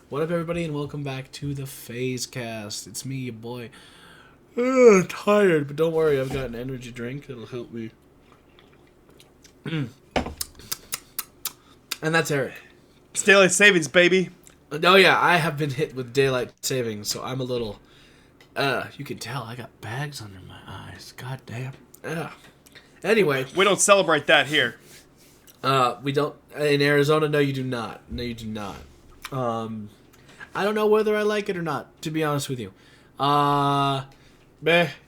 What up, everybody, and welcome back to the PhazeCast. It's me, your boy. Tired, but don't worry, I've got an energy drink that'll help me. And that's Eric. It's daylight savings, baby. Oh yeah, I have been hit with daylight savings, so I'm a little... you can tell I got bags under my eyes. God damn. Anyway. We don't celebrate that here. We don't... In Arizona, no, you do not. No, you do not. I don't know whether I like it or not, to be honest with you.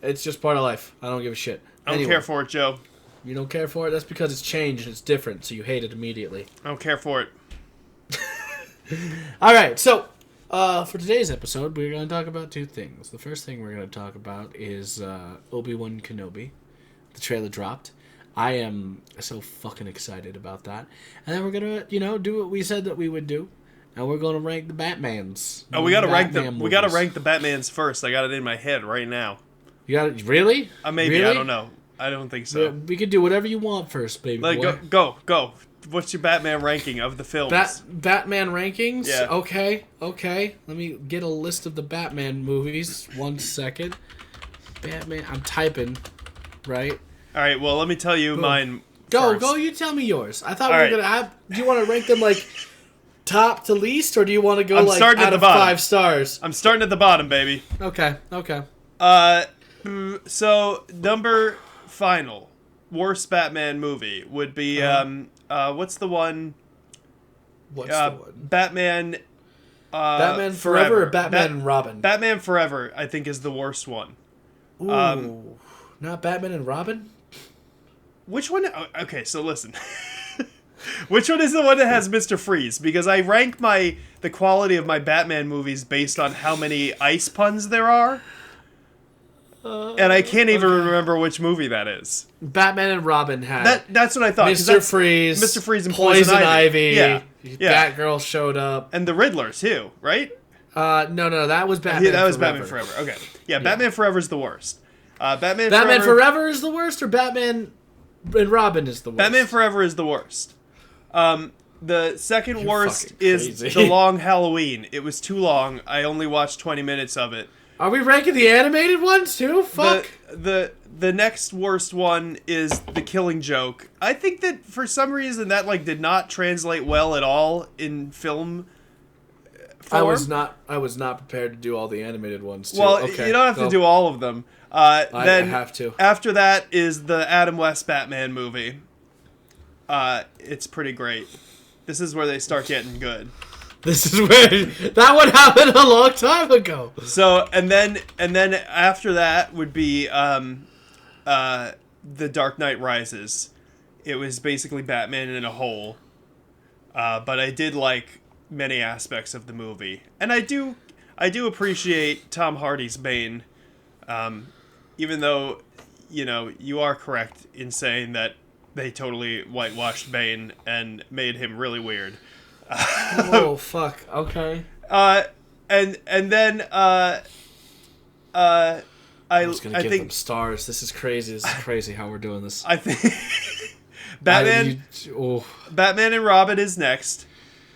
It's just part of life. I don't give a shit. I don't care for it, Joe. You don't care for it? That's because it's changed and it's different, so you hate it immediately. I don't care for it. Alright, so, for today's episode, we're going to talk about two things. The first thing we're going to talk about is Obi-Wan Kenobi. The trailer dropped. I am so fucking excited about that. And then we're going to, do what we said that we would do. And we're going to rank the Batmans. Oh, we got to rank them. We got to rank the Batmans first. I got it in my head right now. You got it? Really? Maybe. Really? I don't know. I don't think so. We could do whatever you want first, baby boy. Go. What's your Batman ranking of the films? Batman rankings? Yeah. Okay. Let me get a list of the Batman movies. 1 second. Batman. I'm typing. Right? All right. Well, let me tell you mine. Go. You tell me yours. I thought we were gonna have. Do you want to rank them like top to least, or do you want to go like out of 5 stars? I'm starting at the bottom, baby. Okay. So number final worst Batman movie would be what's the one? What's the one? Batman. Batman Forever or Batman and Robin? Batman Forever, I think, is the worst one. Ooh, not Batman and Robin? Which one? Okay, so listen. Which one is the one that has Mr. Freeze? Because I rank the quality of my Batman movies based on how many ice puns there are. And I can't even remember which movie that is. Batman and Robin had... That's what I thought. Mr. Freeze. Mr. Freeze and Poison Ivy. Yeah. Batgirl showed up. And the Riddler, too, right? No, that was Batman Forever. Yeah, that was Batman Forever. Okay. Yeah, Batman Forever is the worst. Batman Forever is the worst, or Batman and Robin is the worst? Batman Forever is the worst. The second worst is crazy. The Long Halloween. It was too long. I only watched 20 minutes of it. Are we ranking the animated ones too? Fuck. The next worst one is The Killing Joke. I think that for some reason that did not translate well at all in film form. I was not prepared to do all the animated ones too. Well, okay, you don't have to do all of them. I have to. After that is the Adam West Batman movie. It's pretty great. This is where they start getting good. This is where that one happened a long time ago. So and then after that would be The Dark Knight Rises. It was basically Batman in a hole. But I did like many aspects of the movie, and I do appreciate Tom Hardy's Bane. Even though you are correct in saying that they totally whitewashed Bane and made him really weird. Oh fuck! Okay. And then I was gonna give them stars. This is crazy. How we're doing this. I think Batman and Robin is next.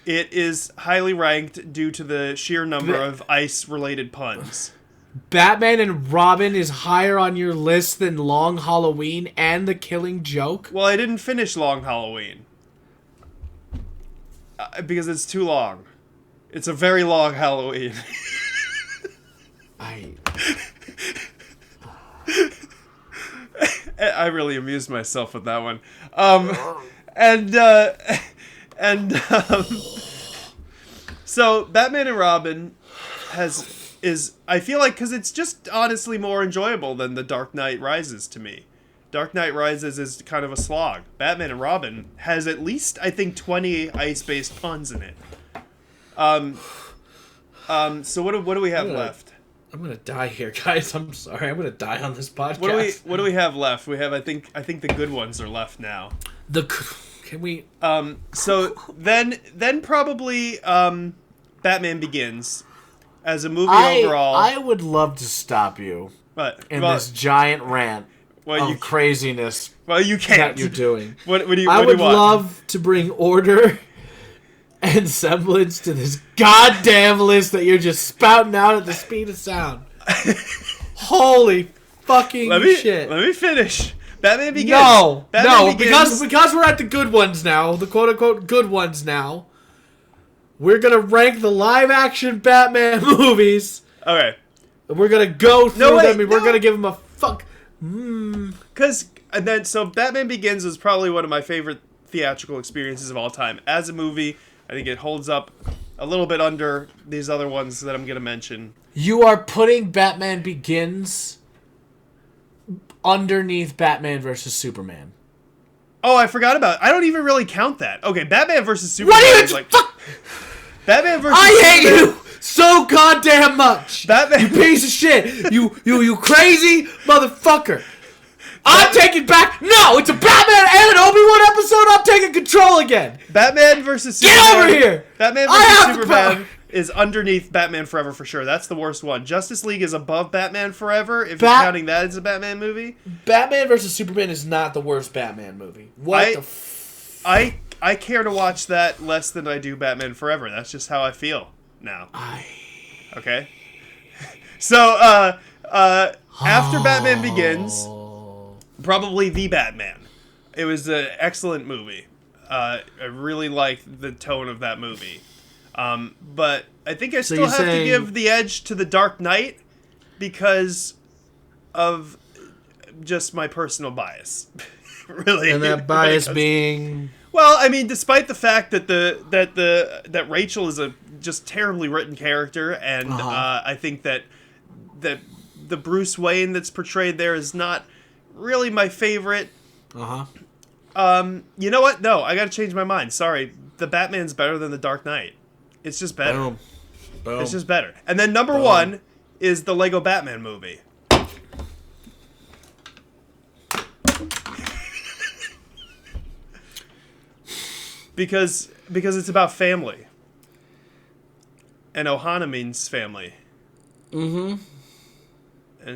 It is highly ranked due to the sheer number of ice-related puns. Batman and Robin is higher on your list than Long Halloween and The Killing Joke? Well, I didn't finish Long Halloween. Because it's too long. It's a very long Halloween. I really amused myself with that one. So Batman and Robin is I feel like, because it's just honestly more enjoyable than The Dark Knight Rises to me. Dark Knight Rises is kind of a slog. Batman and Robin has at least, I think, 20 ice-based puns in it. So what do we have left? I'm gonna die here, guys. I'm sorry. I'm gonna die on this podcast. What do we have left? We have, I think the good ones are left now. Can we? So then probably Batman Begins as a movie overall. I would love to stop you this giant rant of craziness. Well, you can't. That you're doing. What do you? I would love to bring order and semblance to this goddamn list that you're just spouting out at the speed of sound. Holy fucking shit. Let me finish. Batman Begins. No, because we're at the good ones now, the quote-unquote good ones now, we're going to rank the live-action Batman movies. Okay. We're going to go through them, and we're going to give them a fuck. So Batman Begins is probably one of my favorite theatrical experiences of all time. As a movie, I think it holds up a little bit under these other ones that I'm going to mention. You are putting Batman Begins underneath Batman versus Superman. Oh, I forgot about it. I don't even really count that. Okay, Batman versus Superman is like... Batman versus I hate you so goddamn much. Batman, you piece of shit. You crazy motherfucker. I'm taking back. No, it's a Batman and an Obi-Wan episode. I'm taking control again. Batman versus Superman. Get over here. Batman versus Superman is underneath Batman Forever for sure. That's the worst one. Justice League is above Batman Forever if you're counting that as a Batman movie. Batman versus Superman is not the worst Batman movie. I care to watch that less than I do Batman Forever. That's just how I feel now. Okay? So, after Batman Begins, probably The Batman. It was an excellent movie. I really liked the tone of that movie. But I think I still have to give the edge to The Dark Knight because of just my personal bias. Really. And that bias being... Well, I mean, despite the fact that that Rachel is a just terribly written character, and I think that the Bruce Wayne that's portrayed there is not really my favorite. You know what? No, I got to change my mind. Sorry, the Batman's better than the Dark Knight. It's just better. Boom. It's just better. And then number one is the Lego Batman movie. Because it's about family. And Ohana means family. And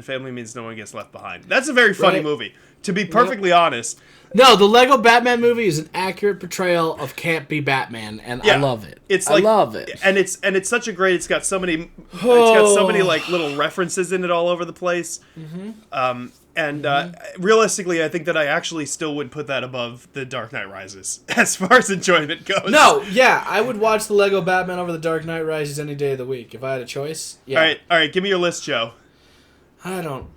family means no one gets left behind. That's a very funny movie. To be perfectly honest. No, the Lego Batman movie is an accurate portrayal of can't be Batman, and I love it. I love it. And it's such a great. It's got so many. It's got so many like little references in it all over the place. Realistically, I think that I actually still would put that above The Dark Knight Rises as far as enjoyment goes. No, yeah, I would watch the Lego Batman over The Dark Knight Rises any day of the week if I had a choice. Yeah. All right, give me your list, Joe. I don't.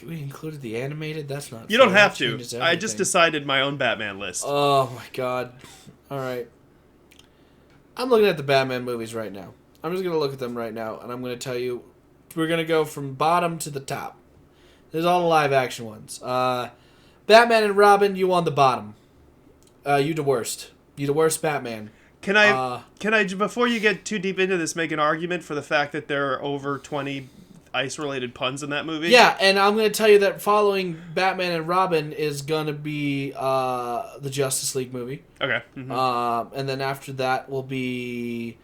We included the animated? That's not. You don't have to. I just decided my own Batman list. Oh my god. Alright. I'm looking at the Batman movies right now. I'm just going to look at them right now, and I'm going to tell you. We're going to go from bottom to the top. There's all the live action ones. Batman and Robin, you on the bottom. You the worst. You the worst Batman. Can I, before you get too deep into this, make an argument for the fact that there are over 20 ice-related puns in that movie? Yeah, and I'm going to tell you that following Batman and Robin is going to be the Justice League movie. Okay. And then after that will be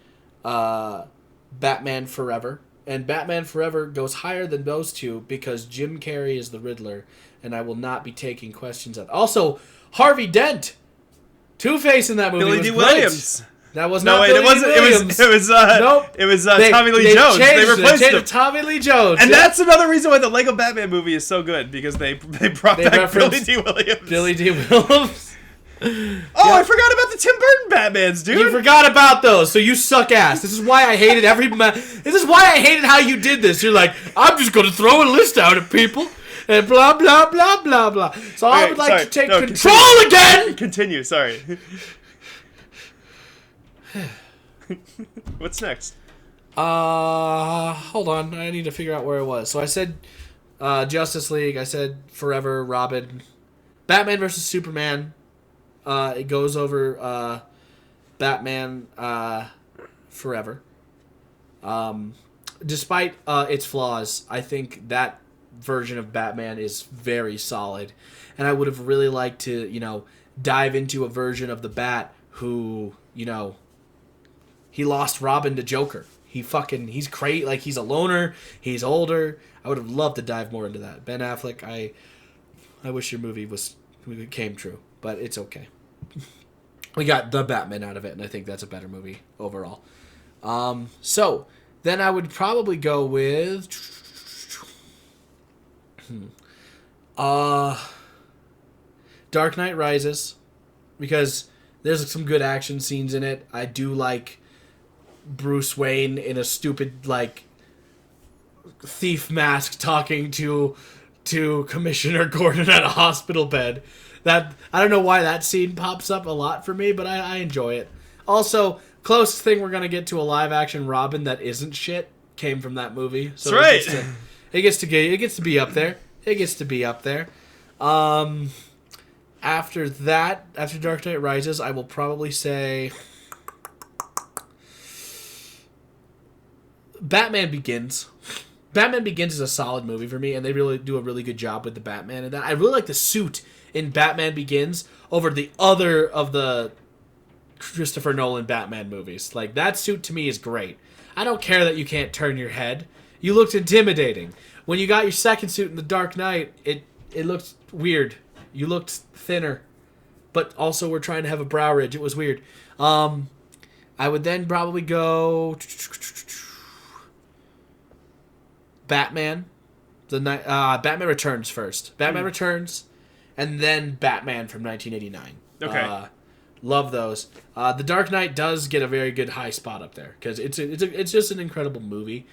Batman Forever. And Batman Forever goes higher than those two because Jim Carrey is the Riddler, and I will not be taking questions of. Also, Harvey Dent, Two-Face in that movie. Billy was D. great. Williams. That was not Billy D. Williams. It was Tommy Lee Jones. They replaced him. Tommy Lee Jones. And that's another reason why the Lego Batman movie is so good, because they brought back Billy D. Williams. Billy D. Williams. I forgot about the Tim Burton Batmans, dude. You forgot about those, so you suck ass. This is why I hated This is why I hated how you did this. You're like, I'm just going to throw a list out at people, and blah, blah, blah, blah, blah. So I would like to take control again! Continue, sorry. What's next? Hold on. I need to figure out where it was. So I said Justice League. I said Forever, Robin. Batman versus Superman. It goes over Batman Forever. Despite its flaws, I think that version of Batman is very solid. And I would have really liked to, dive into a version of the Bat who, he lost Robin to Joker. He's crazy. Like, he's a loner. He's older. I would have loved to dive more into that. Ben Affleck, I wish your movie came true, but it's okay. we got the Batman out of it, and I think that's a better movie overall. So then I would probably go with Dark Knight Rises, because there's some good action scenes in it. I do like Bruce Wayne in a stupid like thief mask talking to Commissioner Gordon at a hospital bed. That I don't know why that scene pops up a lot for me, but I enjoy it. Also, closest thing we're gonna get to a live action Robin that isn't shit came from that movie. So that's right. It gets to be up there. It gets to be up there. After that, after Dark Knight Rises, I will probably say Batman Begins. Batman Begins is a solid movie for me, and they really do a really good job with the Batman. And I really like the suit in Batman Begins over the other of the Christopher Nolan Batman movies. Like, that suit to me is great. I don't care that you can't turn your head. You looked intimidating. When you got your second suit in The Dark Knight, it looked weird. You looked thinner, but also we're trying to have a brow ridge. It was weird. I would then probably go Batman. Batman Returns first. Batman Returns, and then Batman from 1989. Okay. Love those. The Dark Knight does get a very good high spot up there because it's just an incredible movie.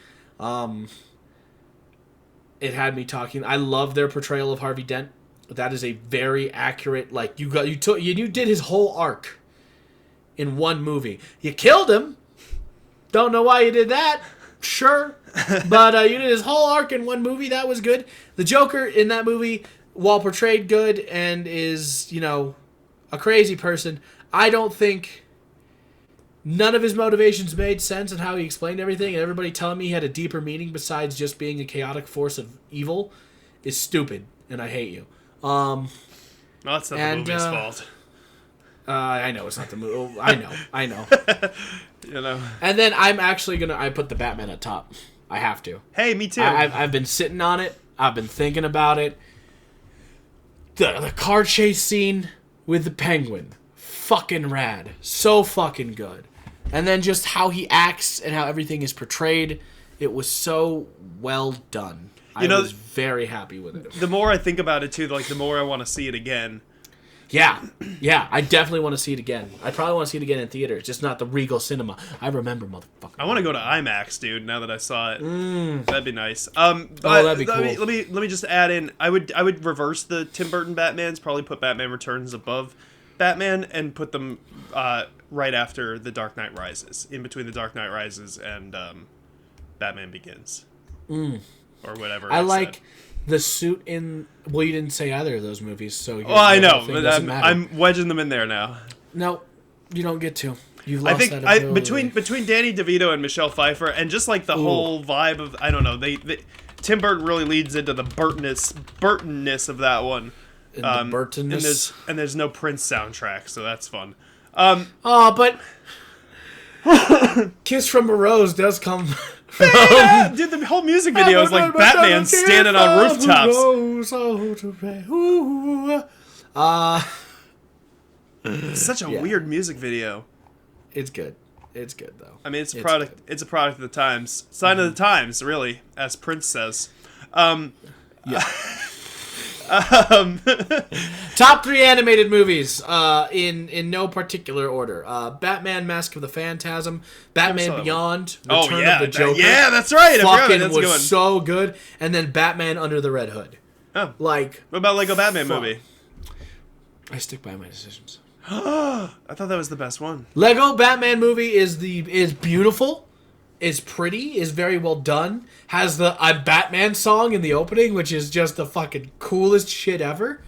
It had me talking. I love their portrayal of Harvey Dent. That is a very accurate. Like you did his whole arc in one movie. You killed him. Don't know why you did that. Sure, but you did his whole arc in one movie. That was good. The Joker in that movie, while portrayed good and is a crazy person, I don't think none of his motivations made sense and how he explained everything. And everybody telling me he had a deeper meaning besides just being a chaotic force of evil is stupid, and I hate you. No, it's not the movie's fault. I know it's not the movie. I know. And then I'm actually I put the Batman at top. I have to. Hey, me too. I've been sitting on it. I've been thinking about it. The car chase scene with the Penguin, fucking rad. So fucking good. And then just how he acts and how everything is portrayed, it was so well done. I was very happy with it. The more I think about it, too, the more I want to see it again. Yeah, I definitely want to see it again. I probably want to see it again in theaters, just not the Regal Cinema. I remember, motherfucker. I want to go to IMAX, dude. Now that I saw it, that'd be nice. That'd be cool. Let me just add in. I would reverse the Tim Burton Batmans. Probably put Batman Returns above Batman and put them right after The Dark Knight Rises, in between The Dark Knight Rises and Batman Begins. Or whatever. I like the suit in. Well, you didn't say either of those movies, so. I know, but I'm wedging them in there now. No, you don't get to. You've I lost think that ability. between Danny DeVito and Michelle Pfeiffer, and just like the whole vibe of, I don't know, they Tim Burton really leads into the Burtonness of that one. The Burtonness. And there's no Prince soundtrack, so that's fun. But Kiss from a Rose does come. Dude, the whole music video is like Batman standing on rooftops. It's such a weird music video. It's good. It's good though. I mean, it's a product. It's a product of the times. Sign of the times, really, as Prince says. Top 3 animated movies in no particular order. Batman Mask of the Phantasm, Batman Beyond, Return of the Joker. Yeah, that's right. Fucking was so good. And then Batman Under the Red Hood. Oh. What about Lego Batman movie? I stick by my decisions. I thought that was the best one. Lego Batman movie is beautiful. Is pretty, is very well done, has the I'm Batman song in the opening, which is just the fucking coolest shit ever.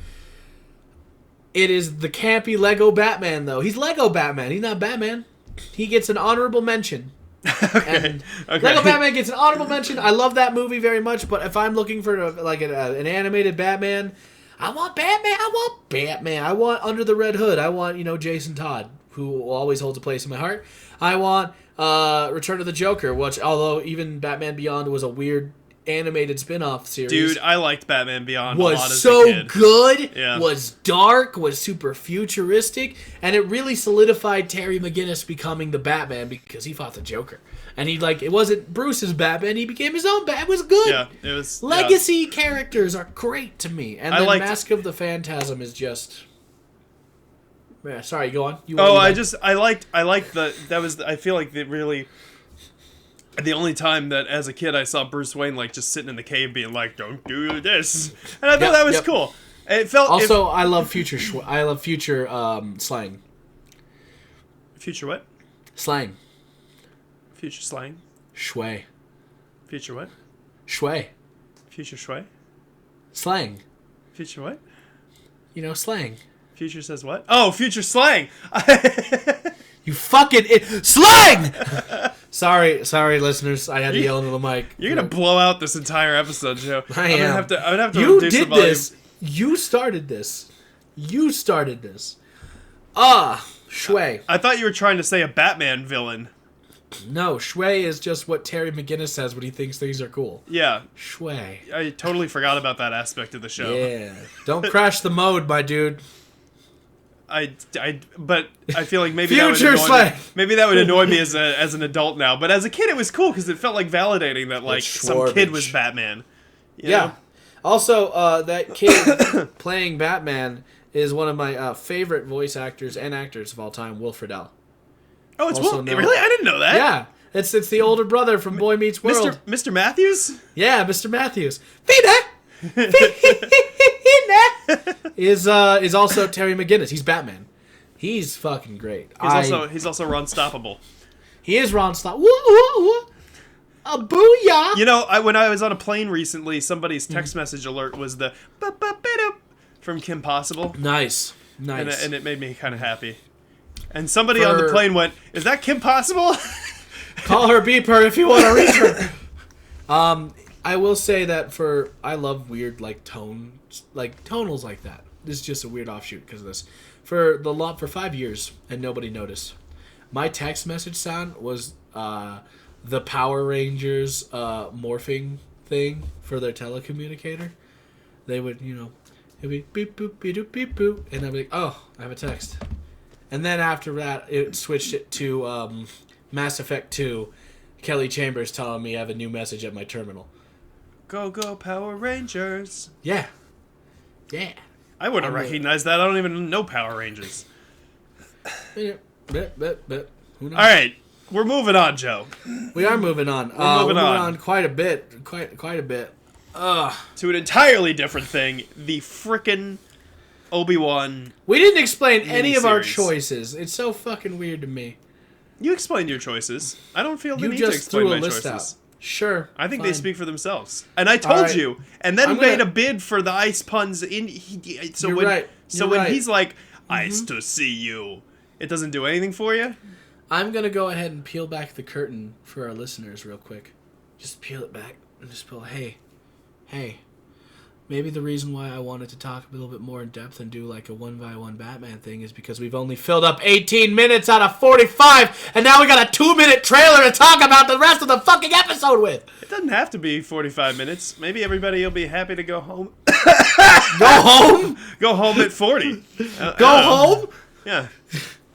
It is the campy Lego Batman, though. He's Lego Batman. He's not Batman. He gets an honorable mention. Okay. Lego Batman gets an honorable mention. I love that movie very much, but if I'm looking for an animated Batman, I want Batman. I want Under the Red Hood. I want, Jason Todd, who always holds a place in my heart. I want Return of the Joker, which, although even Batman Beyond was a weird animated spin-off series. Dude, I liked Batman Beyond a lot was as so a kid. good, Yeah. was dark, was super futuristic, and it really solidified Terry McGinnis becoming the Batman because he fought the Joker. And it wasn't Bruce's Batman, he became his own Batman. It was good. Yeah, it was... Legacy characters are great to me. And then Mask of the Phantasm is just... Yeah, sorry, go on. I feel like it really... The only time that, as a kid, I saw Bruce Wayne, just sitting in the cave being like, don't do this. And I thought that was cool. It felt... Also, I love future slang. Future what? Slang. Future slang? Shui. Future what? Shui. Future shui? Slang. Future what? Slang. Future says what? Oh, future slang! You fucking... Slang! Sorry, listeners. I had to yell into the mic. You're gonna blow out this entire episode, Joe. I am. I'm gonna have to You reduce did the volume. this. You started this. Shui. I thought you were trying to say a Batman villain. No, Shui is just what Terry McGinnis says when he thinks things are cool. Yeah. Shui. I totally forgot about that aspect of the show. Yeah. Don't crash the mode, my dude. But I feel like maybe Future that would annoy me. slang. Maybe that would annoy me as an adult now. But as a kid, it was cool because it felt like validating that some kid was Batman. You know? Also, that kid playing Batman is one of my favorite voice actors and actors of all time, Will Friedle. Oh, it's Will. Really? I didn't know that. Yeah, it's the older brother from Boy Meets World. Mr. Matthews. Yeah, Mr. Matthews. is also Terry McGinnis. He's Batman. He's fucking great. He's also Ron Stoppable. He is Ron Stoppable. A booyah! When I was on a plane recently, somebody's text message alert was the from Kim Possible. Nice. And it made me kind of happy. And somebody on the plane went, "Is that Kim Possible?" Call her, beep her if you want to reach her. I will say that I love weird tonals like that. This is just a weird offshoot because of this. For 5 years and nobody noticed. My text message sound was the Power Rangers morphing thing for their telecommunicator. They would, it'd be beep boop beep doop beep boop, and I'd be like, oh, I have a text. And then after that, it switched it to Mass Effect 2. Kelly Chambers telling me I have a new message at my terminal. Go Power Rangers! Yeah. I wouldn't recognize that. I don't even know Power Rangers. Who knows? All right, we're moving on, Joe. We are moving on. We're moving on quite a bit. Quite a bit. To an entirely different thing. The frickin' Obi-Wan. We didn't explain any of our miniseries. choices. It's so fucking weird to me. You explained your choices. I don't feel the You need to just explain threw a my list choices. out. Sure. I think fine. they speak for themselves. And I told right. you. And then I'm made gonna- a bid for the ice puns in. You're right. So You're when right. he's like, "Ice to see you," it doesn't do anything for you. I'm going to go ahead and peel back the curtain for our listeners real quick. Just peel it back and just peel, hey, maybe the reason why I wanted to talk a little bit more in depth and do like a 1x1 Batman thing is because we've only filled up 18 minutes out of 45, and now we got a 2-minute trailer to talk about the rest of the fucking episode with. It doesn't have to be 45 minutes. Maybe everybody will be happy to go home. Go home? Go home at 40. Go home? Yeah.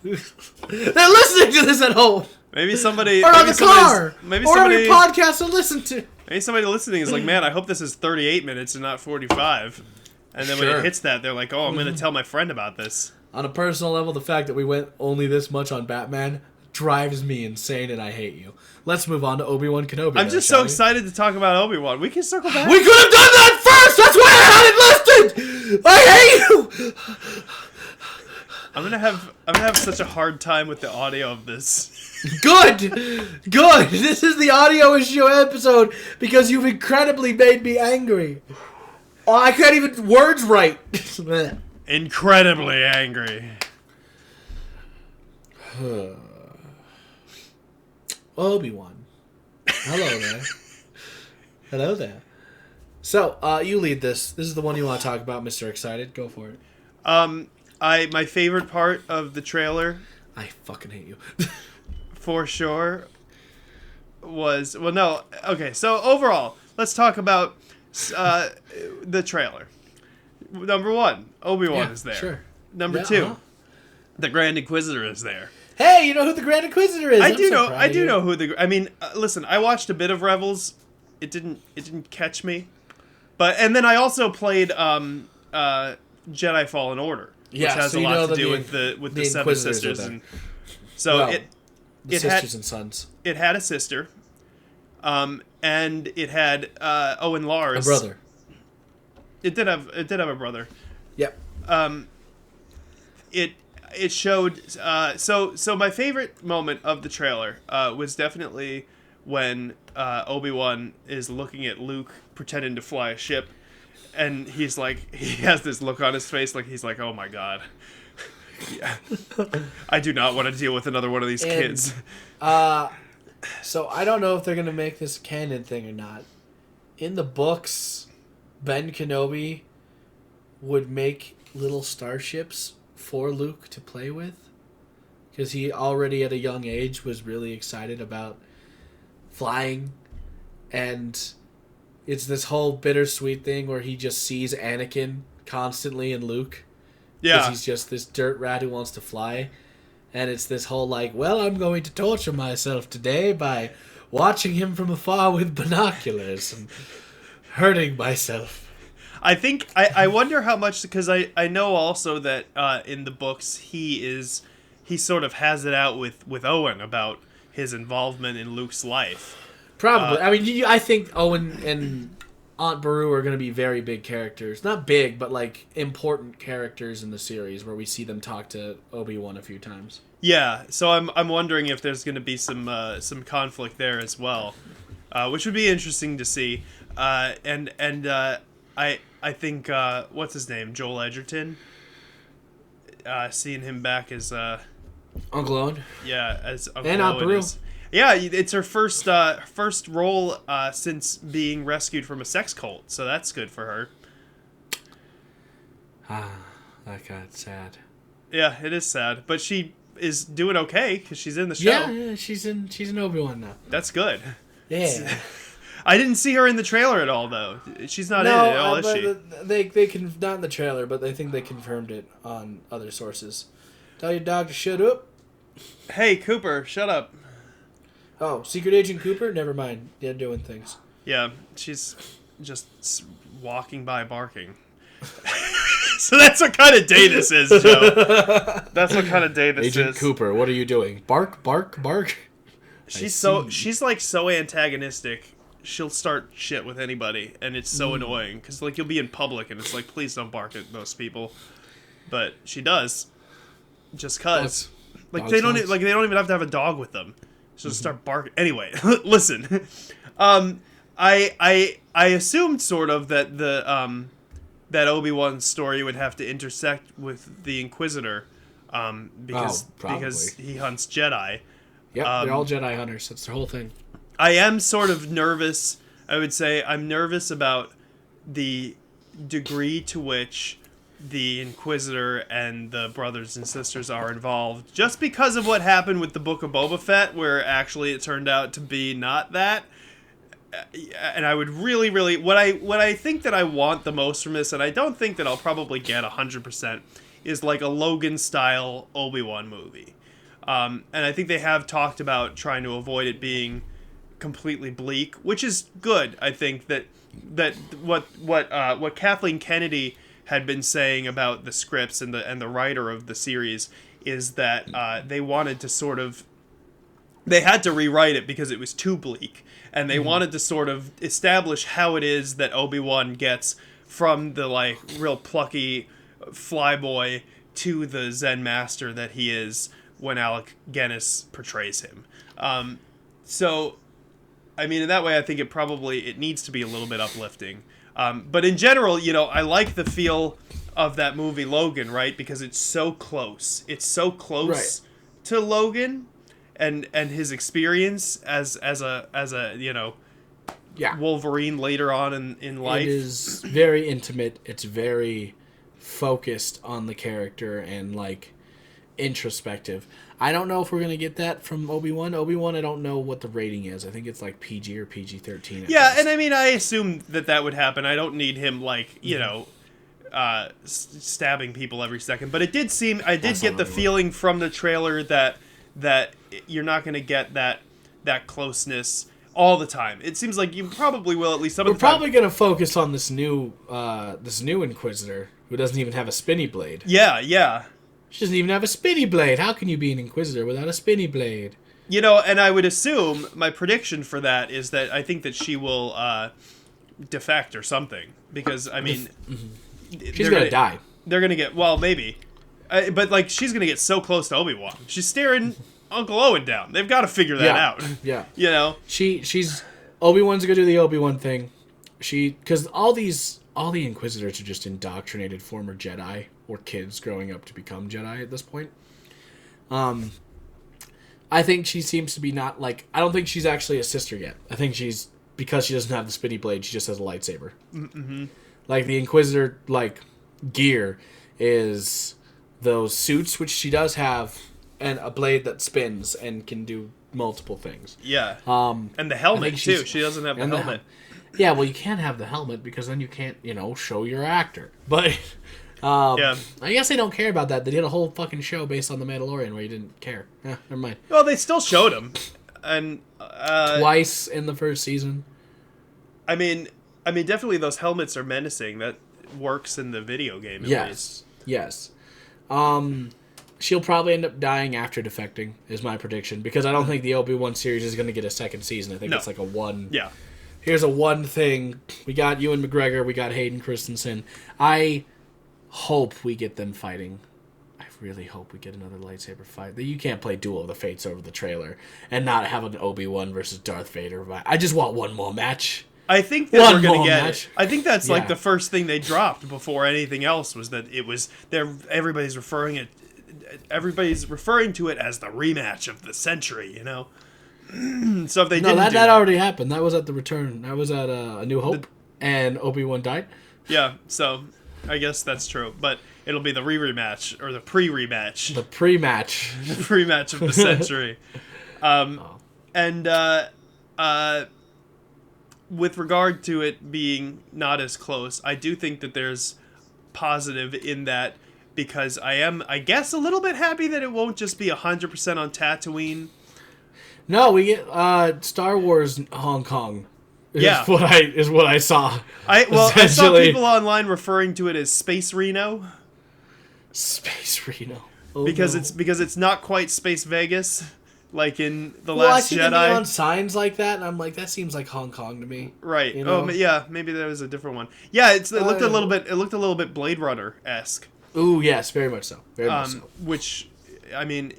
They're listening to this at home. Maybe somebody... Or on the car. Maybe or somebody, on your podcast to listen to. Maybe somebody listening is like, man, I hope this is 38 minutes and not 45. And then when Sure. it hits that, they're like, oh, I'm going to tell my friend about this. On a personal level, the fact that we went only this much on Batman drives me insane, and I hate you. Let's move on to Obi-Wan Kenobi. I'm just so excited to talk about Obi-Wan. We can circle back. We could have done that first! That's why I had it listed! I hate you! I'm gonna have such a hard time with the audio of this. Good! This is the audio issue episode because you've incredibly made me angry. Oh, I can't even words right. Incredibly angry. Obi-Wan. Hello there. Hello there. So, you lead this. This is the one you want to talk about, Mr. Excited. Go for it. My favorite part of the trailer, I fucking hate you. for sure, was... Well, no. Okay, so overall, let's talk about the trailer. Number 1, Obi-Wan is there. Sure. Number 2, the Grand Inquisitor is there. Hey, you know who the Grand Inquisitor is? I do know who the. I mean, listen. I watched a bit of Rebels. It didn't catch me, and then I also played Jedi Fallen Order, which has a lot to do with the Seven Sisters, and so it sisters and sons. It had a sister, and it had Owen Lars, a brother. It did have a brother. Yep. It showed so my favorite moment of the trailer was definitely when Obi-Wan is looking at Luke pretending to fly a ship, and he has this look on his face like he's like, oh my god. Yeah. I do not want to deal with another one of these kids. So I don't know if they're gonna make this a canon thing or not. In the books, Ben Kenobi would make little starships for Luke to play with, because he already at a young age was really excited about flying, and it's this whole bittersweet thing where he just sees Anakin constantly in Luke, because he's just this dirt rat who wants to fly, and it's this whole like, well, I'm going to torture myself today by watching him from afar with binoculars and hurting myself. I think I wonder how much, because I know also that in the books he sort of has it out with Owen about his involvement in Luke's life. Probably. I mean, I think Owen and Aunt Beru are going to be very big characters. Not big, but like important characters in the series, where we see them talk to Obi-Wan a few times. Yeah, so I'm wondering if there's going to be some conflict there as well, which would be interesting to see. I think what's his name, Joel Edgerton. Seeing him back as Uncle Owen. Yeah, as Uncle and Owen. Aunt Beru. Yeah, it's her first role since being rescued from a sex cult, so that's good for her. That got sad. Yeah, it is sad, but she is doing okay because she's in the show. Yeah, she's in Obi-Wan now. That's good. Yeah. I didn't see her in the trailer at all, though. She's not in it at all, is she? They can, not in the trailer, but they think they confirmed it on other sources. Tell your dog to shut up. Hey, Cooper, shut up. Oh, Secret Agent Cooper? Never mind. They're doing things. Yeah, she's just walking by barking. So that's what kind of day this is, Joe. That's what kind of day this Agent is. Cooper, what are you doing? Bark, bark, bark. She's like so antagonistic. She'll start shit with anybody, and it's so annoying because like you'll be in public and it's like, please don't bark at those people, but she does, just cause. Like they don't even have to have a dog with them. She'll start barking anyway. Listen, I assumed sort of that that Obi-Wan's story would have to intersect with the Inquisitor, because he hunts Jedi. Yep, they're all Jedi hunters. That's their whole thing. I am sort of nervous. I would say I'm nervous about the degree to which the Inquisitor and the brothers and sisters are involved, just because of what happened with the Book of Boba Fett, where actually it turned out to be not that. And I would really what I think that I want the most from this, and I don't think that I'll probably get 100%, is like a Logan style Obi-Wan movie. And I think they have talked about trying to avoid it being completely bleak, which is good. I think that what Kathleen Kennedy had been saying about the scripts and the writer of the series is that they wanted to sort of, they had to rewrite it because it was too bleak, and they wanted to sort of establish how it is that Obi-Wan gets from the like real plucky flyboy to the Zen master that he is when Alec Guinness portrays him. So, I mean, in that way, I think it needs to be a little bit uplifting. But in general, you know, I like the feel of that movie Logan, right? Because it's so close. It's so close to Logan and his experience as a you know, Wolverine later on in life. It is very intimate. It's very focused on the character, and like introspective. I don't know if we're gonna get that from Obi-Wan. Obi-Wan, I don't know what the rating is. I think it's like PG or PG-13. Yeah, and I mean, I assume that would happen. I don't need him stabbing people every second. But it did seem I did get the feeling from the trailer that you're not going to get that closeness all the time. It seems like you probably will at least some of the time. We're probably going to focus on this new Inquisitor who doesn't even have a spinny blade. Yeah. She doesn't even have a spinny blade. How can you be an Inquisitor without a spinny blade? And I would assume my prediction for that is that I think that she will defect or something because I mean, she's gonna die. They're gonna get maybe, but she's gonna get so close to Obi-Wan. She's staring Uncle Owen down. They've got to figure that out. Yeah, she's Obi-Wan's gonna do the Obi-Wan thing. Because all the Inquisitors are just indoctrinated former Jedi or kids growing up to become Jedi at this point. I think she seems to be not I don't think she's actually a sister yet. I think because she doesn't have the spinny blade, she just has a lightsaber. Mm-hmm. The Inquisitor, gear is those suits, which she does have, and a blade that spins and can do multiple things. Yeah. And the helmet, too. She doesn't have the helmet. Yeah, well, you can't have the helmet because then you can't, show your actor. But... I guess they don't care about that. They did a whole fucking show based on The Mandalorian where you didn't care. Never mind. Well, they still showed him. And twice in the first season. I mean, definitely those helmets are menacing. That works in the video game, at least. Yes. She'll probably end up dying after defecting, is my prediction. Because I don't think the Obi-Wan series is going to get a second season. I think it's a one... Yeah. Here's a one thing. We got Ewan McGregor. We got Hayden Christensen. I hope we get them fighting. I really hope we get another lightsaber fight. You can't play Duel of the Fates over the trailer and not have an Obi-Wan versus Darth Vader. I just want one more match. I think that we're going to get it. I think that's the first thing they dropped before anything else was that it was there. Everybody's referring to it as the rematch of the century. So if they didn't, that already happened. That was at the Return. That was at A New Hope, and Obi-Wan died. Yeah. So. I guess that's true, but it'll be the rematch or the pre-rematch. The pre-match. The pre-match of the century. And with regard to it being not as close, I do think that there's positive in that because I am, I guess, a little bit happy that it won't just be 100% on Tatooine. No, we get Star Wars Hong Kong. Is what I saw. I saw people online referring to it as Space Reno. Space Reno. Because it's not quite Space Vegas, like in The Last Jedi. I see neon signs like that, and I'm like, that seems like Hong Kong to me. Right. Oh, yeah. Maybe there was a different one. Yeah, it looked a little bit. It looked a little bit Blade Runner-esque. Ooh, yes, very much so. Very much so. Which, I mean,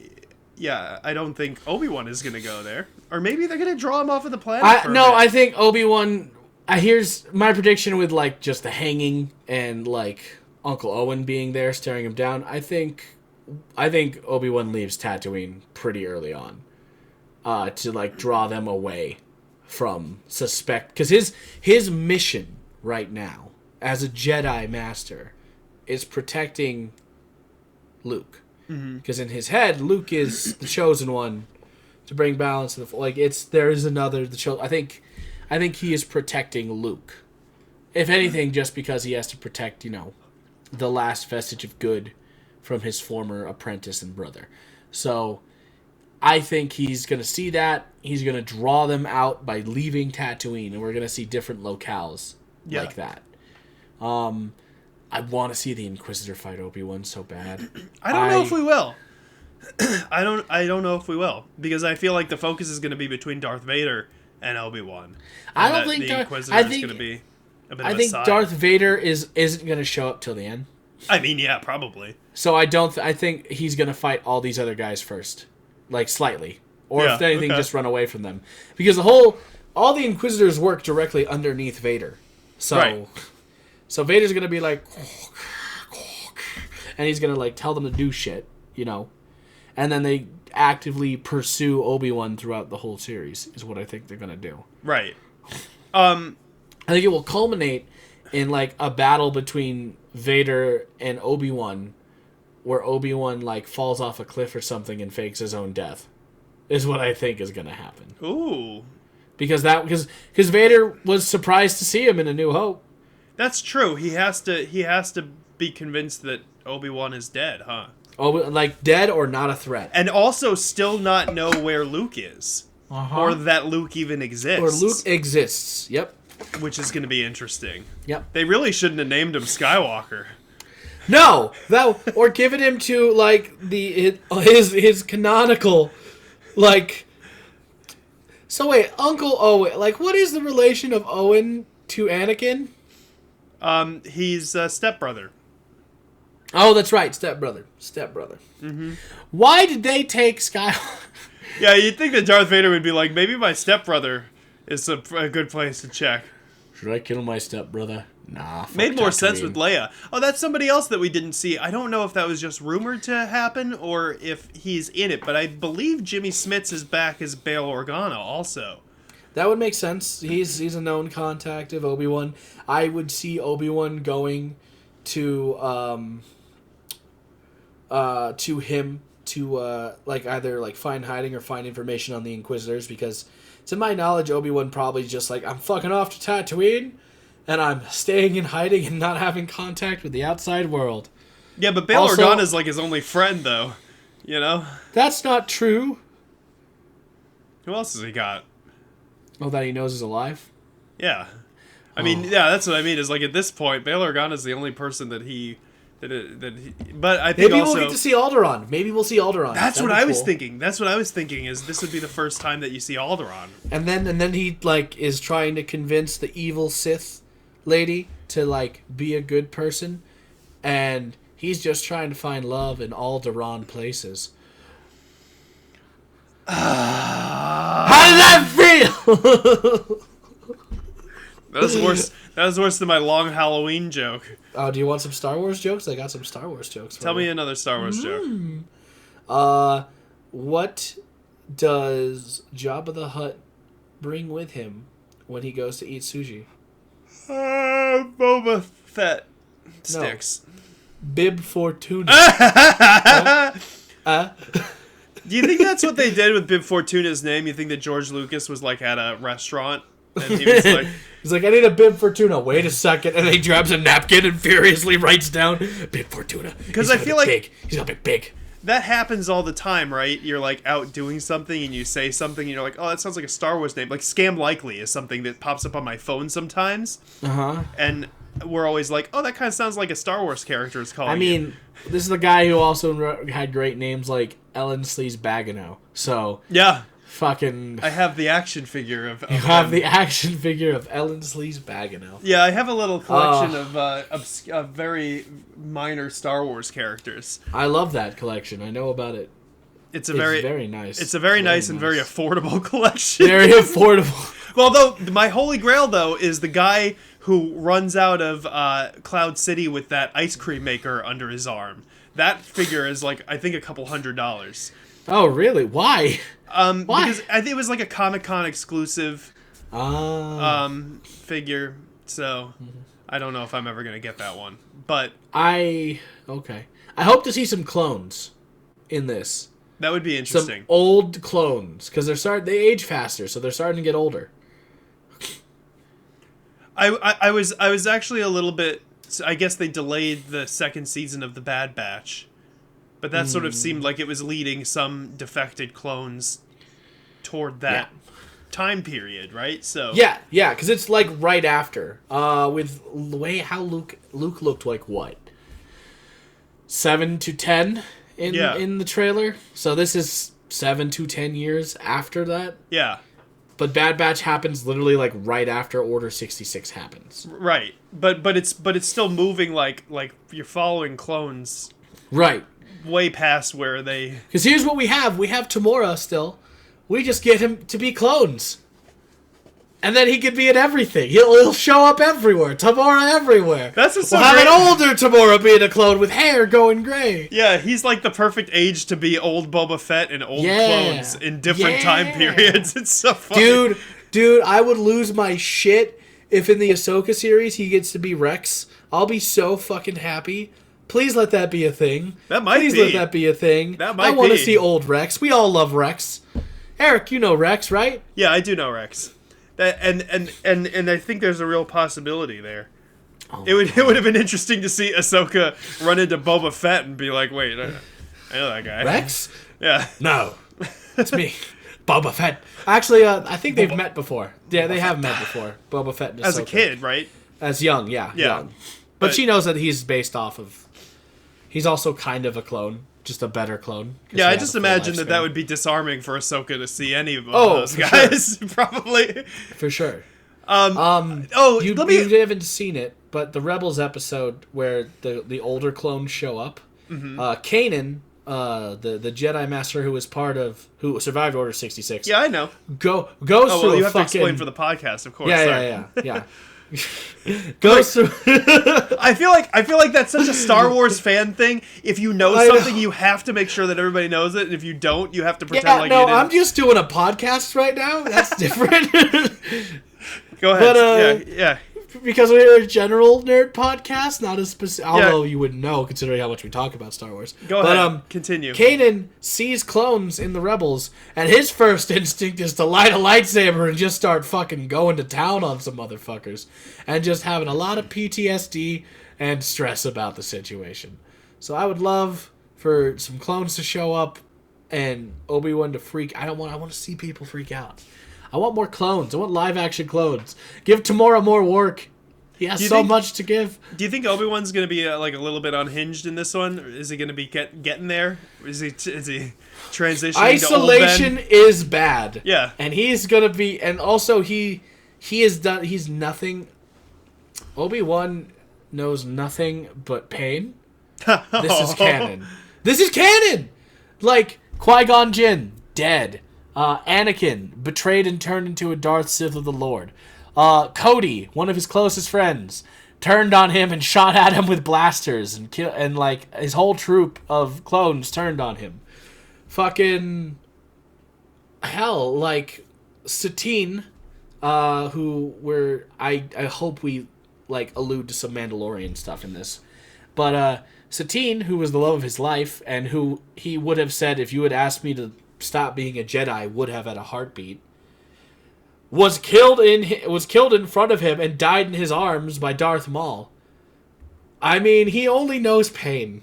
yeah, I don't think Obi-Wan is going to go there. Or maybe they're going to draw him off of the planet. I think Obi-Wan... here's my prediction with, just the hanging and, Uncle Owen being there, staring him down. I think Obi-Wan leaves Tatooine pretty early on to, draw them away from suspect... Because his mission right now, as a Jedi Master, is protecting Luke. Because in his head, Luke is the chosen one to bring balance to the I think he is protecting Luke. If anything, just because he has to protect, the last vestige of good from his former apprentice and brother. So I think he's going to see that. He's going to draw them out by leaving Tatooine, and we're going to see different locales like that. I want to see the Inquisitor fight Obi-Wan so bad. I don't know if we will. I don't know if we will, because I feel like the focus is going to be between Darth Vader and Obi-Wan. I don't think the Inquisitor is going to be a bit of a side. Darth Vader isn't going to show up till the end. I mean, yeah, probably. So I think he's going to fight all these other guys first, slightly, or if anything, just run away from them, because all the Inquisitors work directly underneath Vader. So. Right. So Vader's going to be like, and he's going to tell them to do shit, and then they actively pursue Obi-Wan throughout the whole series is what I think they're going to do. Right. I think it will culminate in a battle between Vader and Obi-Wan where Obi-Wan like falls off a cliff or something and fakes his own death. Is what I think is going to happen. Ooh. Because Vader was surprised to see him in A New Hope. That's true. He has to be convinced that Obi-Wan is dead, huh? Like dead or not a threat. And also still not know where Luke is. Or that Luke even exists. Or Luke exists. Yep. Which is going to be interesting. Yep. They really shouldn't have named him Skywalker. No, or given him to like his canonical, like. So wait, Uncle Owen, like what is the relation of Owen to Anakin? He's a stepbrother. Oh, that's right, stepbrother. Mm-hmm. Why did they take Skywalker? Yeah, you'd think that Darth Vader would be like, maybe my stepbrother is a good place to check. Should I kill my stepbrother? Nah. Made more sense with Leia. Oh, that's somebody else that we didn't see. I don't know if that was just rumored to happen or if he's in it, but I believe Jimmy Smits is back as Bail Organa also. That would make sense. He's a known contact of Obi-Wan. I would see Obi-Wan going to him to like either like find hiding or find information on the Inquisitors, because to my knowledge Obi-Wan probably just like, I'm fucking off to Tatooine and I'm staying in hiding and not having contact with the outside world. Yeah, but Bail Organa's like his only friend though, you know? That's not true. Who else has he got? Oh, that he knows is alive? Yeah. I mean, yeah, that's what I mean, is like at this point Bail Organa's the only person that he but I think maybe also, we'll get to see Alderaan. Maybe we'll see Alderaan. That's what I was thinking. That's what I was thinking, is this would be the first time that you see Alderaan. And then he like is trying to convince the evil Sith lady to like be a good person, and he's just trying to find love in Alderaan places. How does that feel? That was worse than my long Halloween joke. Oh, do you want some Star Wars jokes? I got some Star Wars jokes for Tell you. me another Star Wars joke. What does Jabba the Hutt bring with him when he goes to eat sushi? Boba Fett sticks. No. Bib Fortuna. Do you think that's what they did with Bib Fortuna's name? You think that George Lucas was like at a restaurant and he was like, he's like, I need a Bib Fortuna. Wait a second, and then he grabs a napkin and furiously writes down Bib Fortuna. Because I feel like he's got big. That happens all the time, right? You're like out doing something and you say something and you're like, oh, that sounds like a Star Wars name. Like Scam Likely is something that pops up on my phone sometimes. And we're always like, oh, that kind of sounds like a Star Wars character is calling it. This is the guy who also had great names like Ellen Sleaze Bagano. So yeah, fucking. I have the action figure of you have the action figure of Ellen Sleaze Bagano. Yeah, I have a little collection of very minor Star Wars characters. I love that collection. I know about it. It's very nice. It's a very nice and very affordable collection. Very affordable. Well, though, my holy grail, though, is the guy who runs out of Cloud City with that ice cream maker under his arm. That figure is, like, I think $200. Oh, really? Why? Why? Because I think it was, like, a Comic-Con exclusive figure. So, I don't know if I'm ever going to get that one. But I hope to see some clones in this. That would be interesting. Some old clones, because they age faster, so they're starting to get older. I was actually a little bit. I guess they delayed the second season of The Bad Batch, but that sort of seemed like it was leading some defected clones toward that time period, right? So yeah, because it's like right after. With the way how Luke looked like what 7 to 10 in the trailer. So this is 7 to 10 years after that. Yeah. But Bad Batch happens literally like right after Order 66 happens. Right. But it's still moving like you're following clones. Right. Way past where they. Because here's what we have. We have Tamora still. We just get him to be clones. And then he could be in everything. He'll show up everywhere. Tamora everywhere. That's what's we'll have an older Tamora being a clone with hair going gray. Yeah, he's like the perfect age to be old Boba Fett and old clones in different time periods. It's so funny. Dude, I would lose my shit if in the Ahsoka series he gets to be Rex. I'll be so fucking happy. Please let that be a thing. That might Please be. let that be a thing. That might I want to be. see old Rex. We all love Rex. Eric, you know Rex, right? Yeah, I do know Rex. That and I think there's a real possibility there. Oh, It would have been interesting to see Ahsoka run into Boba Fett and be like, wait, I know that guy. Rex? Yeah. No. It's me. Boba Fett. Actually, I think they've met before. Yeah, they have met before. Boba Fett and Ahsoka. As a kid, right? As young, yeah. Young. But she knows that he's based off of... He's also kind of a clone. Just a better clone. Yeah, I just imagine that would be disarming for Ahsoka to see any of those for guys. Probably. For sure. You haven't seen it, but the Rebels episode where the older clones show up, Kanan, the Jedi Master who survived Order 66. Yeah, I know. Goes Oh, through well, you a have fucking... to explain for the podcast, of course. Yeah. Goes through... I feel like that's such a Star Wars fan thing. If you know something, you have to make sure that everybody knows it, and if you don't, you have to pretend like you didn't. I'm just doing a podcast right now. That's different. Go ahead. But, yeah. Because we're a general nerd podcast, not a specific... Although you wouldn't know, considering how much we talk about Star Wars. Go ahead. Continue. Kanan sees clones in the Rebels, and his first instinct is to light a lightsaber and just start fucking going to town on some motherfuckers. And just having a lot of PTSD and stress about the situation. So I would love for some clones to show up and Obi-Wan to freak... I want to see people freak out. I want more clones. I want live-action clones. Give Tamora more work. He has so much to give. Do you think Obi-Wan's going to be like a little bit unhinged in this one? Or is he going to be getting there? Is he transitioning Isolation to old Ben? is bad. Yeah. And he's going to be... And also, he is done... He's nothing... Obi-Wan knows nothing but pain. This is canon. This is canon! Like, Qui-Gon Jinn, dead. Anakin, betrayed and turned into a Darth Sith of the Lord. Cody, one of his closest friends, turned on him and shot at him with blasters, and like his whole troop of clones turned on him. Fucking hell, like Satine, I hope we like allude to some Mandalorian stuff in this, but Satine, who was the love of his life, and who he would have said if you had asked me to stop being a Jedi would have at a heartbeat, was killed in front of him and died in his arms by Darth Maul. I mean, he only knows pain.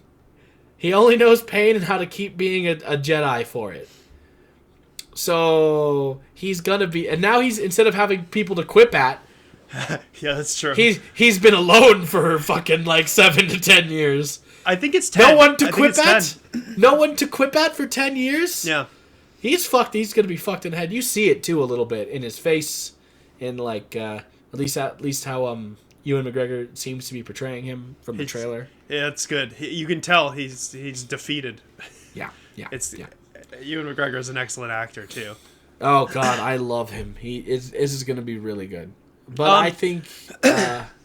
He only knows pain and how to keep being a Jedi for it. So he's gonna be, and now he's, instead of having people to quip at, yeah, that's true. He's been alone for fucking like 7 to 10 years. I think it's 10. No one to quip at. No one to quip at for 10 years. Yeah. He's fucked. He's gonna be fucked in the head. You see it too a little bit in his face, in like at least how Ewan McGregor seems to be portraying him from the trailer. Yeah, it's good. You can tell he's defeated. Yeah. Ewan McGregor is an excellent actor too. Oh God, I love him. This is gonna be really good. But I think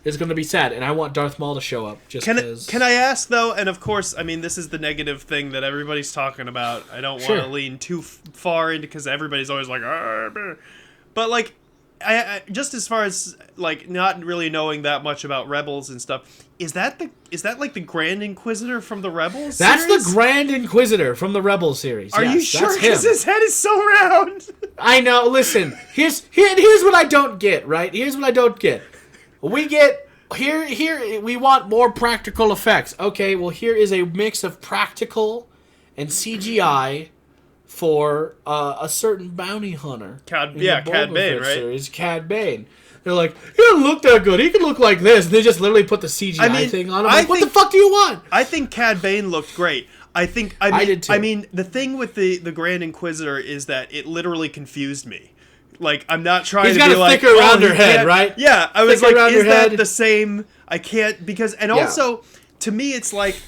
it's gonna be sad, and I want Darth Maul to show up. Just can I ask though? And of course, I mean, this is the negative thing that everybody's talking about. I don't want to lean too far into, because everybody's always like, but like, I just as far as like not really knowing that much about Rebels and stuff, is that like the Grand Inquisitor from the Rebels? That's the Grand Inquisitor from the Rebels series. Are you sure? Because his head is so round. I know. Listen, here's what I don't get. Right? Here's what I don't get. We get here. We want more practical effects. Okay. Well, here is a mix of practical and CGI for a certain bounty hunter. Cad Bane, right? Series, Cad Bane. They're like, he doesn't look that good. He can look like this. And they just literally put the CGI thing on him. Like, what the fuck do you want? I think Cad Bane looked great. I did too. I mean, the thing with the Grand Inquisitor is that it literally confused me. Like, I'm not trying to be like... He's got a thicker around her head, right? Yeah, I was like, is that the same? I can't... Because... And also, to me, it's like...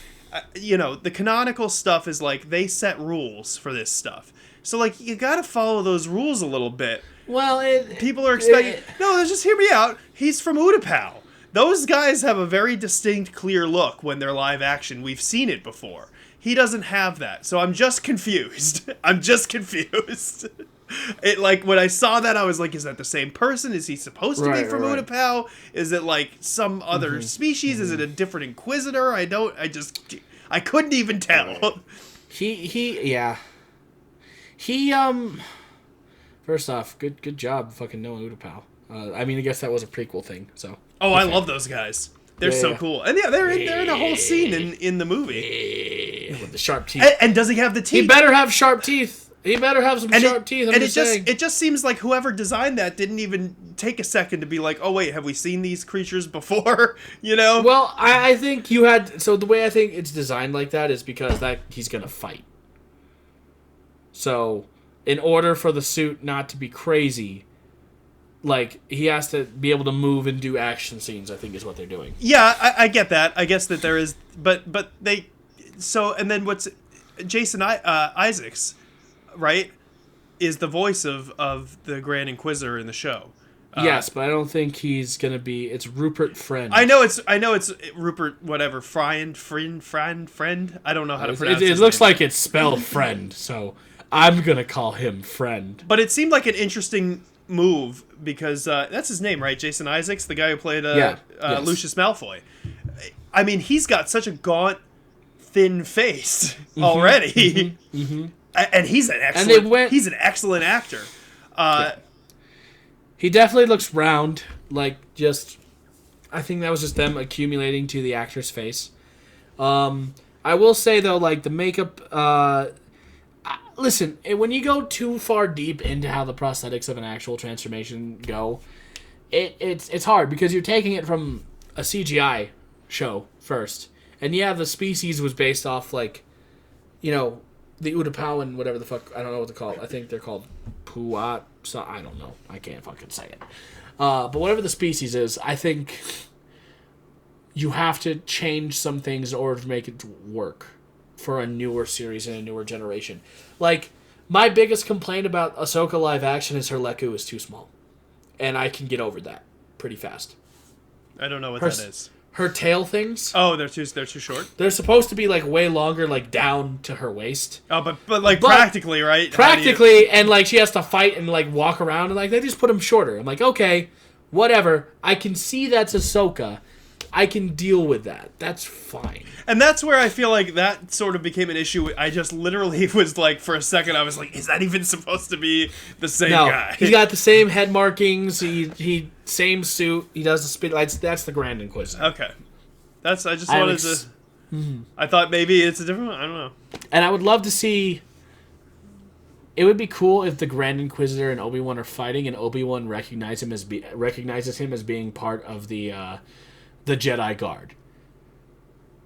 the canonical stuff is like, they set rules for this stuff. So, like, you gotta follow those rules a little bit. Well, people are expecting... No, just hear me out. He's from Utapau. Those guys have a very distinct, clear look when they're live action. We've seen it before. He doesn't have that. So I'm just confused. It like when I saw that, I was like, "Is that the same person? Is he supposed to be from Utapau? Is it like some other species? Is it a different Inquisitor? I couldn't even tell." He First off, good job fucking knowing Utapau. I mean, I guess that was a prequel thing, so. Oh, I love those guys. They're so cool. And yeah, they're in a whole scene in the movie. Yeah, with the sharp teeth. And does he have the teeth? He better have sharp teeth. He better have some sharp teeth. It just seems like whoever designed that didn't even take a second to be like, oh wait, have we seen these creatures before? You know? Well, I think you had. So the way I think it's designed like that is because that he's gonna fight. So, in order for the suit not to be crazy, like he has to be able to move and do action scenes. I think is what they're doing. Yeah, I get that. I guess that there is, but they. So and then what's Jason Isaacs. Right, is the voice of the Grand Inquisitor in the show. Yes, but I don't think he's gonna be. It's Rupert Friend. I know it's Rupert whatever Friend. I don't know how to pronounce it. It looks like it's spelled Friend, so I'm gonna call him Friend. But it seemed like an interesting move because that's his name, right? Jason Isaacs, the guy who played Lucius Malfoy. I mean, he's got such a gaunt, thin face already. And he's an excellent actor. He definitely looks round, like just. I think that was just them accumulating to the actor's face. I will say though, like the makeup. Listen, when you go too far deep into how the prosthetics of an actual transformation go, it's hard because you're taking it from a CGI show first, and yeah, the species was based off like, the Utapau and whatever the fuck, I don't know what to call it. I think they're called Puat. So I don't know. I can't fucking say it. But whatever the species is, I think you have to change some things in order to make it work for a newer series and a newer generation. Like, my biggest complaint about Ahsoka live action is her Leku is too small. And I can get over that pretty fast. I don't know what that is. Her tail things. Oh, they're too short. They're supposed to be like way longer, like down to her waist. Oh, but practically, right? Practically, and like she has to fight and like walk around, and like they just put them shorter. I'm like, okay, whatever. I can see that's Ahsoka. I can deal with that. That's fine. And that's where I feel like that sort of became an issue. I just literally was like, for a second, I was like, is that even supposed to be the same guy? He's got the same head markings. He same suit. He does the speed lights. That's the Grand Inquisitor. Okay. I thought maybe it's a different one. I don't know. And I would love to see. It would be cool if the Grand Inquisitor and Obi-Wan are fighting, and Obi-Wan recognizes him as being part of the Jedi Guard.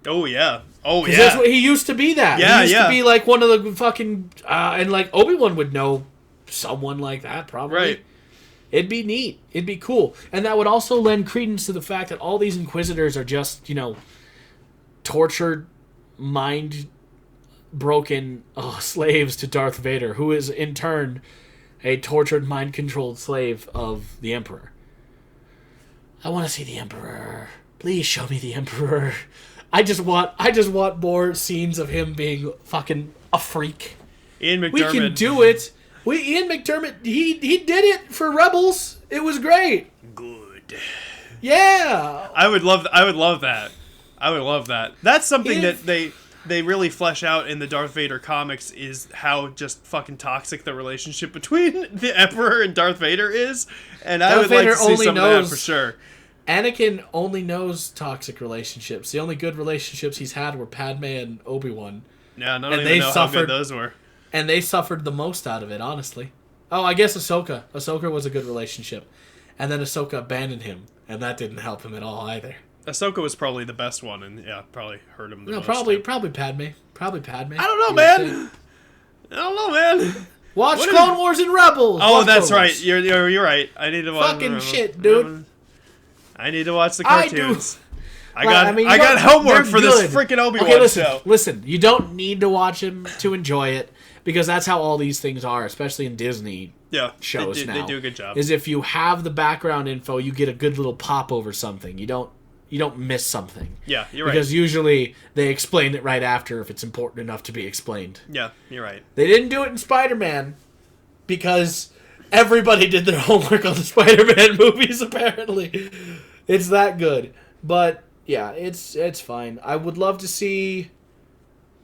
Oh yeah. That's what he used to be. Yeah, he used to be like one of the fucking and like Obi-Wan would know someone like that probably. Right. It'd be neat. It'd be cool, and that would also lend credence to the fact that all these Inquisitors are just tortured, mind-broken slaves to Darth Vader, who is in turn a tortured, mind-controlled slave of the Emperor. I want to see the Emperor. Please show me the Emperor. I just want more scenes of him being fucking a freak. Ian McDermott. We can do it. Ian McDermott, he did it for Rebels. It was great. Good. Yeah. I would love that. That's something that they really flesh out in the Darth Vader comics, is how just fucking toxic the relationship between the Emperor and Darth Vader is. And I would like to see some of that for sure. Anakin only knows toxic relationships. The only good relationships he's had were Padme and Obi-Wan. Yeah, I don't even know how good those were. And they suffered the most out of it, honestly. Oh, I guess Ahsoka. Ahsoka was a good relationship. And then Ahsoka abandoned him, and that didn't help him at all either. Ahsoka was probably the best one, and yeah, probably hurt him the most. Probably Padme. Probably Padme. I don't know, man. Watch Clone Wars and Rebels. Oh, that's right. You're right. I need to watch fucking shit, dude. I need to watch the cartoons. I do. I got homework for this freaking Obi-Wan show. Listen, you don't need to watch him to enjoy it, because that's how all these things are, especially in Disney shows now. They do a good job. Is if you have the background info, you get a good little pop over something. You don't miss something. Yeah, you're right. Because usually they explain it right after if it's important enough to be explained. Yeah, you're right. They didn't do it in Spider-Man because everybody did their homework on the Spider-Man movies, apparently. It's that good. But, yeah, it's fine. I would love to see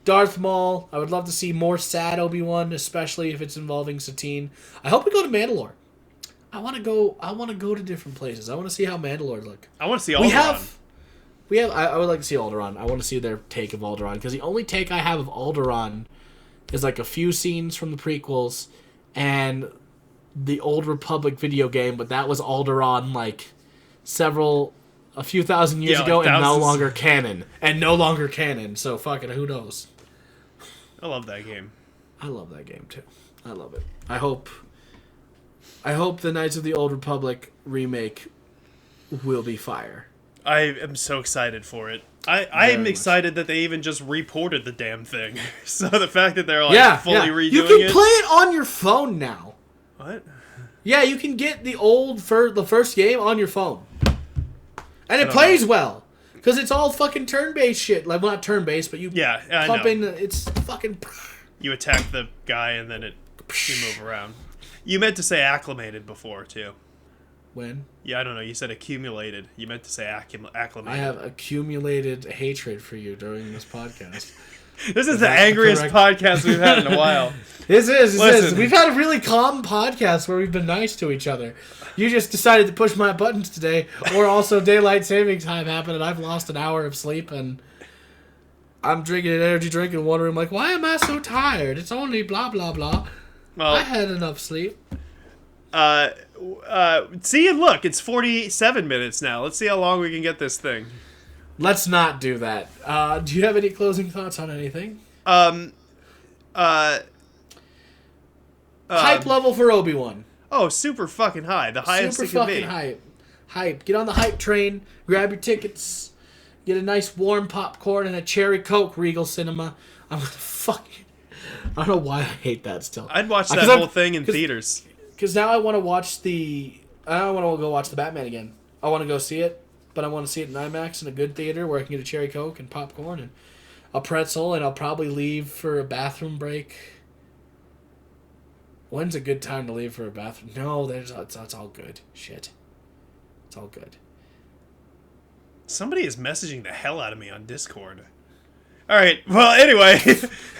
Darth Maul. I would love to see more sad Obi-Wan, especially if it's involving Satine. I hope we go to Mandalore. I want to go to different places. I want to see how Mandalore look. I want to see Alderaan. I would like to see Alderaan. I want to see their take of Alderaan, because the only take I have of Alderaan is like a few scenes from the prequels and the Old Republic video game, but that was Alderaan like a few thousand years ago, and no longer canon. So fucking who knows? I love that game. I love that game too. I love it. I hope the Knights of the Old Republic remake will be fire. I am so excited for it. I am excited that they even just reported the damn thing. So the fact that they're like fully redoing it. You can play it on your phone now. What? Yeah, you can get the first game on your phone. And it plays well. Because it's all fucking turn-based shit. Like, well, not turn-based, but you pump in it's fucking... You attack the guy and then you move around. You meant to say acclimated before, too. When? Yeah, I don't know. You said accumulated. You meant to say acclimated. I have accumulated hatred for you during this podcast. This is the angriest podcast we've had in a while. This is. We've had a really calm podcast where we've been nice to each other. You just decided to push my buttons today, or also daylight savings time happened, and I've lost an hour of sleep, and I'm drinking an energy drink and wondering, like, why am I so tired? It's only blah, blah, blah. Well, I had enough sleep. See, and look, it's 47 minutes now. Let's see how long we can get this thing. Let's not do that. Do you have any closing thoughts on anything? Hype level for Obi-Wan. Oh, super fucking high. The highest it can be. Super fucking hype. Get on the hype train. Grab your tickets. Get a nice warm popcorn and a cherry Coke, Regal Cinema. I'm gonna fucking... I don't know why I hate that still. I'd watch that whole thing in theaters. Because now I want to watch I want to go watch the Batman again. I want to go see it, but I want to see it in IMAX in a good theater where I can get a cherry Coke and popcorn and a pretzel, and I'll probably leave for a bathroom break. When's a good time to leave for a bathroom? No, it's all good. Shit. It's all good. Somebody is messaging the hell out of me on Discord. All right. Well, anyway.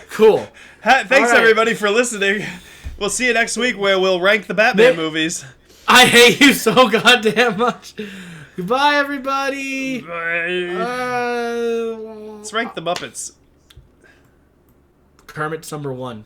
Cool. Thanks, everybody, for listening. We'll see you next week where we'll rank the Batman movies. I hate you so goddamn much. Goodbye, everybody. Bye. Let's rank the Muppets. Kermit's number 1.